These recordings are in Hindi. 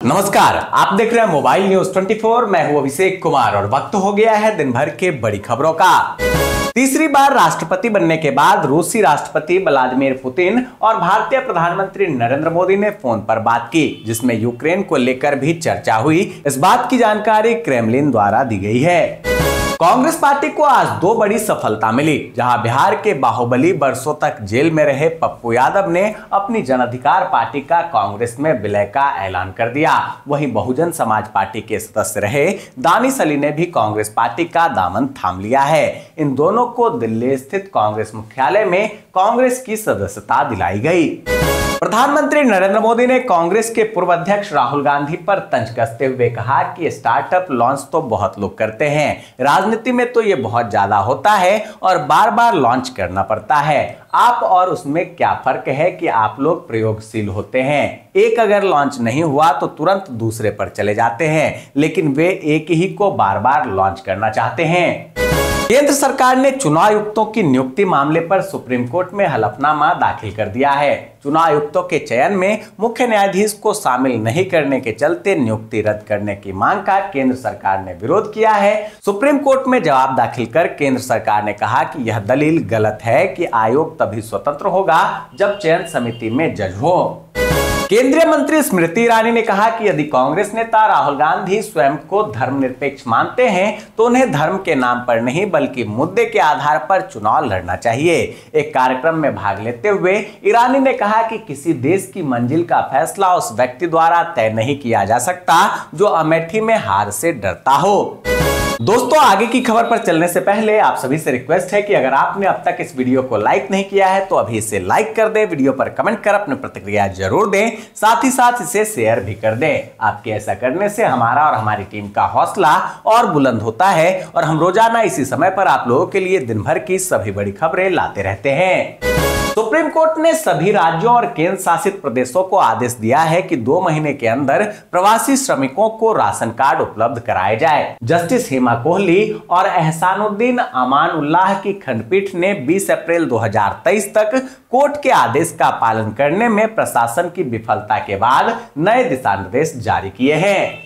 नमस्कार, आप देख रहे हैं मोबाइल न्यूज 24। मैं हूं अभिषेक कुमार और वक्त हो गया है दिन भर के बड़ी खबरों का। तीसरी बार राष्ट्रपति बनने के बाद रूसी राष्ट्रपति व्लादिमीर पुतिन और भारतीय प्रधानमंत्री नरेंद्र मोदी ने फोन पर बात की, जिसमें यूक्रेन को लेकर भी चर्चा हुई। इस बात की जानकारी क्रेमलिन द्वारा दी गई है। कांग्रेस पार्टी को आज दो बड़ी सफलता मिली, जहां बिहार के बाहुबली वर्षों तक जेल में रहे पप्पू यादव ने अपनी जन अधिकार पार्टी का कांग्रेस में विलय का ऐलान कर दिया। वहीं बहुजन समाज पार्टी के सदस्य रहे दानिश अली ने भी कांग्रेस पार्टी का दामन थाम लिया है। इन दोनों को दिल्ली स्थित कांग्रेस मुख्यालय में कांग्रेस की सदस्यता दिलाई गई। प्रधानमंत्री नरेंद्र मोदी ने कांग्रेस के पूर्व अध्यक्ष राहुल गांधी पर तंज कसते हुए कहा कि स्टार्टअप लॉन्च तो बहुत लोग करते हैं, राजनीति में तो ये बहुत ज्यादा होता है और बार बार लॉन्च करना पड़ता है। आप और उसमें क्या फर्क है कि आप लोग प्रयोगशील होते हैं। एक अगर लॉन्च नहीं हुआ तो तुरंत दूसरे पर चले जाते हैं, लेकिन वे एक ही को बार बार लॉन्च करना चाहते हैं। केंद्र सरकार ने चुनाव आयुक्तों की नियुक्ति मामले पर सुप्रीम कोर्ट में हलफनामा दाखिल कर दिया है। चुनाव आयुक्तों के चयन में मुख्य न्यायाधीश को शामिल नहीं करने के चलते नियुक्ति रद्द करने की मांग का केंद्र सरकार ने विरोध किया है। सुप्रीम कोर्ट में जवाब दाखिल कर केंद्र सरकार ने कहा कि यह दलील गलत है कि आयोग तभी स्वतंत्र होगा जब चयन समिति में जज हो। केंद्रीय मंत्री स्मृति ईरानी ने कहा कि यदि कांग्रेस नेता राहुल गांधी स्वयं को धर्मनिरपेक्ष मानते हैं तो उन्हें धर्म के नाम पर नहीं बल्कि मुद्दे के आधार पर चुनाव लड़ना चाहिए। एक कार्यक्रम में भाग लेते हुए ईरानी ने कहा कि किसी देश की मंजिल का फैसला उस व्यक्ति द्वारा तय नहीं किया जा सकता जो अमेठी में हार से डरता हो। दोस्तों, आगे की खबर पर चलने से पहले आप सभी से रिक्वेस्ट है कि अगर आपने अब तक इस वीडियो को लाइक नहीं किया है तो अभी इसे लाइक कर दें, वीडियो पर कमेंट कर अपनी प्रतिक्रिया जरूर दें, साथ ही साथ इसे शेयर भी कर दें। आपके ऐसा करने से हमारा और हमारी टीम का हौसला और बुलंद होता है और हम रोजाना इसी समय पर आप लोगों के लिए दिन भर की सभी बड़ी खबरें लाते रहते हैं। सुप्रीम कोर्ट ने सभी राज्यों और केंद्र शासित प्रदेशों को आदेश दिया है कि 2 महीने के अंदर प्रवासी श्रमिकों को राशन कार्ड उपलब्ध कराए जाए। जस्टिस हेमा कोहली और एहसानुद्दीन अमानुल्लाह की खंडपीठ ने 20 अप्रैल 2023 तक कोर्ट के आदेश का पालन करने में प्रशासन की विफलता के बाद नए दिशा निर्देश जारी किए हैं।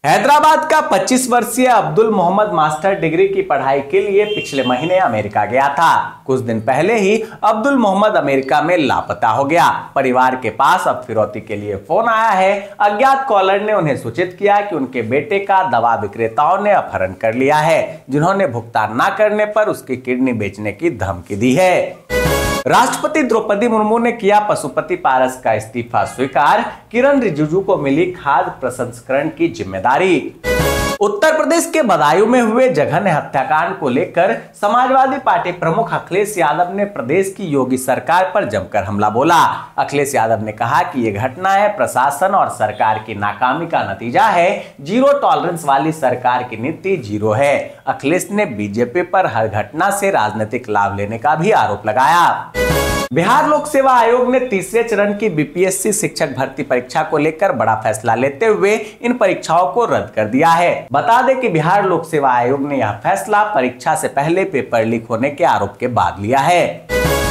हैदराबाद का 25 वर्षीय अब्दुल मोहम्मद मास्टर डिग्री की पढ़ाई के लिए पिछले महीने अमेरिका गया था। कुछ दिन पहले ही अब्दुल मोहम्मद अमेरिका में लापता हो गया। परिवार के पास अब फिरौती के लिए फोन आया है। अज्ञात कॉलर ने उन्हें सूचित किया कि उनके बेटे का दवा विक्रेताओं ने अपहरण कर लिया है, जिन्होंने भुगतान न करने पर उसकी किडनी बेचने की धमकी दी है। राष्ट्रपति द्रौपदी मुर्मू ने किया पशुपति पारस का इस्तीफा स्वीकार। किरण रिजिजू को मिली खाद्य प्रसंस्करण की जिम्मेदारी। उत्तर प्रदेश के बदायूं में हुए जघन्य हत्याकांड को लेकर समाजवादी पार्टी प्रमुख अखिलेश यादव ने प्रदेश की योगी सरकार पर जमकर हमला बोला। अखिलेश यादव ने कहा कि यह घटना है प्रशासन और सरकार की नाकामी का नतीजा है। जीरो टॉलरेंस वाली सरकार की नीति जीरो है। अखिलेश ने बीजेपी पर हर घटना से राजनीतिक लाभ लेने का भी आरोप लगाया। बिहार लोक सेवा आयोग ने तीसरे चरण की बीपीएससी शिक्षक भर्ती परीक्षा को लेकर बड़ा फैसला लेते हुए इन परीक्षाओं को रद्द कर दिया है। बता दें कि बिहार लोक सेवा आयोग ने यह फैसला परीक्षा से पहले पेपर लीक होने के आरोप के बाद लिया है।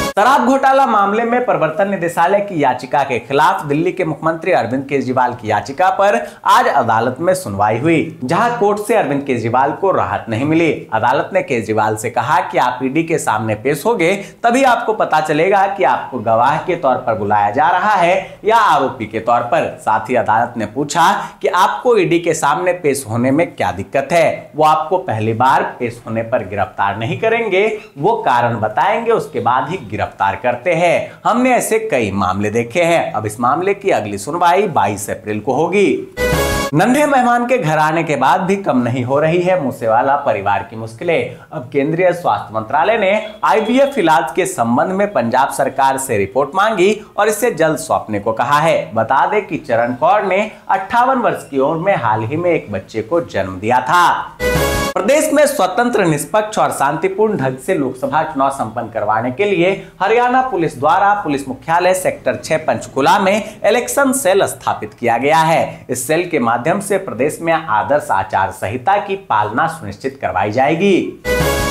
शराब घोटाला मामले में प्रवर्तन निदेशालय की याचिका के खिलाफ दिल्ली के मुख्यमंत्री अरविंद केजरीवाल की याचिका पर आज अदालत में सुनवाई हुई, जहां कोर्ट से अरविंद केजरीवाल को राहत नहीं मिली। अदालत ने केजरीवाल से कहा कि आप ईडी के सामने पेश होंगे तभी आपको पता चलेगा कि आपको गवाह के तौर पर बुलाया जा रहा है या आरोपी के तौर पर। साथ ही अदालत ने पूछा कि आपको ईडी के सामने पेश होने में क्या दिक्कत है। वो आपको पहली बार पेश होने पर गिरफ्तार नहीं करेंगे, वो कारण बताएंगे, उसके बाद ही गिरफ्तार करते हैं। हमने ऐसे कई मामले देखे हैं। अब इस मामले की अगली सुनवाई 22 अप्रैल को होगी। नन्हे मेहमान के घर आने के बाद भी कम नहीं हो रही है मूसेवाला परिवार की मुश्किलें। अब केंद्रीय स्वास्थ्य मंत्रालय ने आईवीएफ इलाज के संबंध में पंजाब सरकार से रिपोर्ट मांगी और इसे जल्द सौंपने को कहा है। बता दें कि चरण कौर ने 58 वर्ष की उम्र में हाल ही में एक बच्चे को जन्म दिया था। प्रदेश में स्वतंत्र, निष्पक्ष और शांतिपूर्ण ढंग से लोकसभा चुनाव संपन्न करवाने के लिए हरियाणा पुलिस द्वारा पुलिस मुख्यालय सेक्टर 6 पंचकुला में इलेक्शन सेल स्थापित किया गया है। इस सेल के माध्यम से प्रदेश में आदर्श आचार संहिता की पालना सुनिश्चित करवाई जाएगी।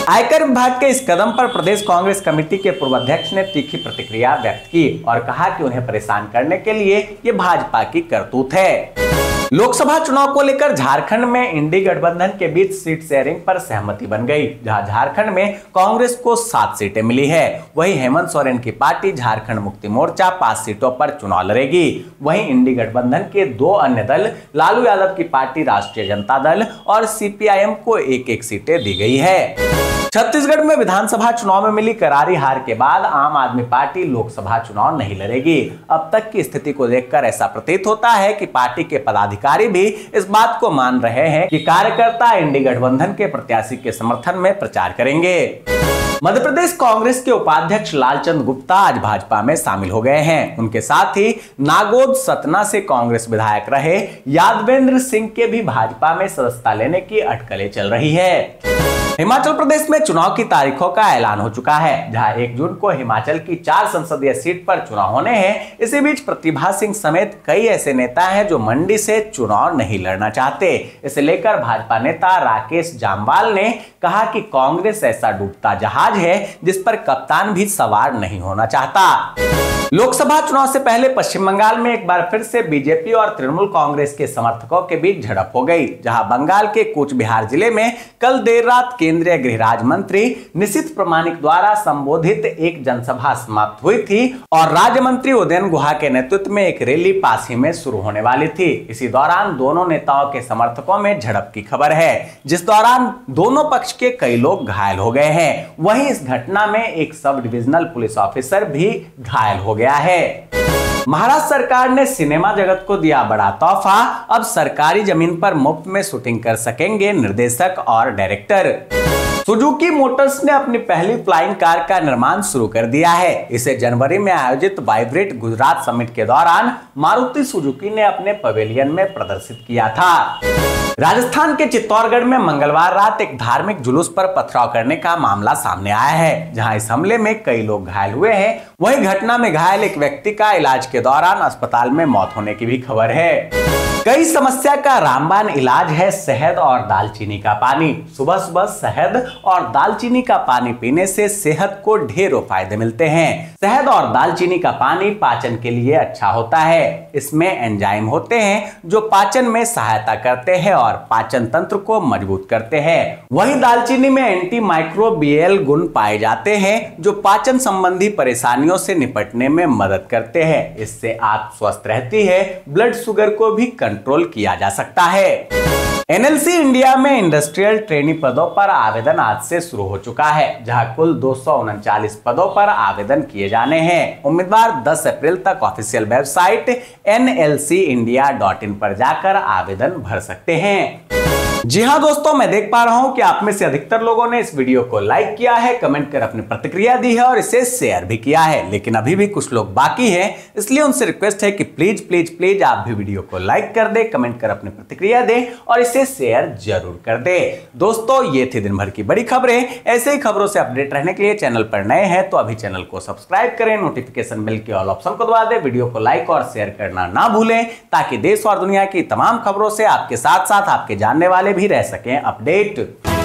आयकर विभाग के इस कदम पर प्रदेश कांग्रेस कमेटी के पूर्व अध्यक्ष ने तीखी प्रतिक्रिया व्यक्त की और कहा कि उन्हें परेशान करने के लिए ये भाजपा की करतूत है। लोकसभा चुनाव को लेकर झारखंड में इंडी गठबंधन के बीच सीट शेयरिंग पर सहमति बन गई, जहां झारखंड में कांग्रेस को 7 सीटें मिली है। वहीं हेमंत सोरेन की पार्टी झारखंड मुक्ति मोर्चा 5 सीटों पर चुनाव लड़ेगी। वहीं इंडी गठबंधन के 2 अन्य दल लालू यादव की पार्टी राष्ट्रीय जनता दल और सीपीआईएम को 1-1 सीटें दी गई है। छत्तीसगढ़ में विधानसभा चुनाव में मिली करारी हार के बाद आम आदमी पार्टी लोकसभा चुनाव नहीं लड़ेगी। अब तक की स्थिति को देखकर ऐसा प्रतीत होता है कि पार्टी के पदाधिकारी भी इस बात को मान रहे हैं कि कार्यकर्ता इंडी गठबंधन के प्रत्याशी के समर्थन में प्रचार करेंगे। मध्य प्रदेश कांग्रेस के उपाध्यक्ष लालचंद गुप्ता आज भाजपा में शामिल हो गए हैं। उनके साथ ही नागोद सतना से कांग्रेस विधायक रहे यादवेंद्र सिंह के भी भाजपा में सदस्यता लेने की अटकलें चल रही है। हिमाचल प्रदेश में चुनाव की तारीखों का ऐलान हो चुका है, जहां 1 जून को हिमाचल की 4 संसदीय सीट पर चुनाव होने हैं। इसी बीच प्रतिभा सिंह समेत कई ऐसे नेता हैं जो मंडी से चुनाव नहीं लड़ना चाहते। इसे लेकर भाजपा नेता राकेश जामवाल ने कहा कि कांग्रेस ऐसा डूबता जहाज है जिस पर कप्तान भी सवार नहीं होना चाहता। लोकसभा चुनाव से पहले पश्चिम बंगाल में एक बार फिर से बीजेपी और तृणमूल कांग्रेस के समर्थकों के बीच झड़प हो गई, जहां बंगाल के कूच बिहार जिले में कल देर रात केंद्रीय गृह राज्य मंत्री निशित प्रामाणिक द्वारा संबोधित एक जनसभा समाप्त हुई थी और राज्य मंत्री उदयन गुहा के नेतृत्व में एक रैली पास ही में शुरू होने वाली थी। इसी दौरान दोनों नेताओं के समर्थकों में झड़प की खबर है, जिस दौरान दोनों पक्ष के कई लोग घायल हो गए हैं। वहीं इस घटना में एक सब डिविजनल पुलिस ऑफिसर भी घायल हो गया है। महाराष्ट्र सरकार ने सिनेमा जगत को दिया बड़ा तोहफा, अब सरकारी जमीन पर मुफ्त में शूटिंग कर सकेंगे निर्देशक और डायरेक्टर। सुजुकी मोटर्स ने अपनी पहली फ्लाइंग कार का निर्माण शुरू कर दिया है। इसे जनवरी में आयोजित वाइब्रेट गुजरात समिट के दौरान मारुति सुजुकी ने अपने पवेलियन में प्रदर्शित किया था। राजस्थान के चित्तौड़गढ़ में मंगलवार रात एक धार्मिक जुलूस पर पथराव करने का मामला सामने आया है, जहां इस हमले में कई लोग घायल हुए हैं। वहीं घटना में घायल एक व्यक्ति का इलाज के दौरान अस्पताल में मौत होने की भी खबर है। कई समस्या का रामबाण इलाज है शहद और दालचीनी का पानी। सुबह सुबह शहद और दालचीनी का पानी पीने से सेहत को ढेरों फायदे मिलते हैं। शहद और दालचीनी का पानी पाचन के लिए अच्छा होता है। इसमें एंजाइम होते हैं जो पाचन में सहायता करते हैं और पाचन तंत्र को मजबूत करते हैं। वहीं दालचीनी में एंटी माइक्रोबियल गुण पाए जाते हैं जो पाचन संबंधी परेशानियों से निपटने में मदद करते हैं। इससे आप स्वस्थ रहती है। ब्लड शुगर को भी कंट्रोल किया जा सकता है। एनएलसी इंडिया में इंडस्ट्रियल ट्रेनी पदों पर आवेदन आज से शुरू हो चुका है, जहां कुल 239 पदों पर आवेदन किए जाने हैं। उम्मीदवार 10 अप्रैल तक ऑफिशियल वेबसाइट nlcindia.in पर जाकर आवेदन भर सकते हैं। जी हां दोस्तों, मैं देख पा रहा हूं कि आप में से अधिकतर लोगों ने इस वीडियो को लाइक किया है, कमेंट कर अपनी प्रतिक्रिया दी है और इसे शेयर भी किया है, लेकिन अभी भी कुछ लोग बाकी हैं, इसलिए उनसे रिक्वेस्ट है कि प्लीज प्लीज प्लीज आप भी वीडियो को लाइक कर दे, कमेंट कर अपनी प्रतिक्रिया दे और इसे शेयर जरूर कर दे। दोस्तों, ये थी दिन भर की बड़ी खबरें। ऐसे ही खबरों से अपडेट रहने के लिए चैनल पर नए हैं तो अभी चैनल को सब्सक्राइब करें, नोटिफिकेशन बेल के ऑल ऑप्शन को दबा दें, वीडियो को लाइक और शेयर करना ना भूलें, ताकि देश और दुनिया की तमाम खबरों से आपके साथ साथ आपके जानने वाले भी रह सकें अपडेट।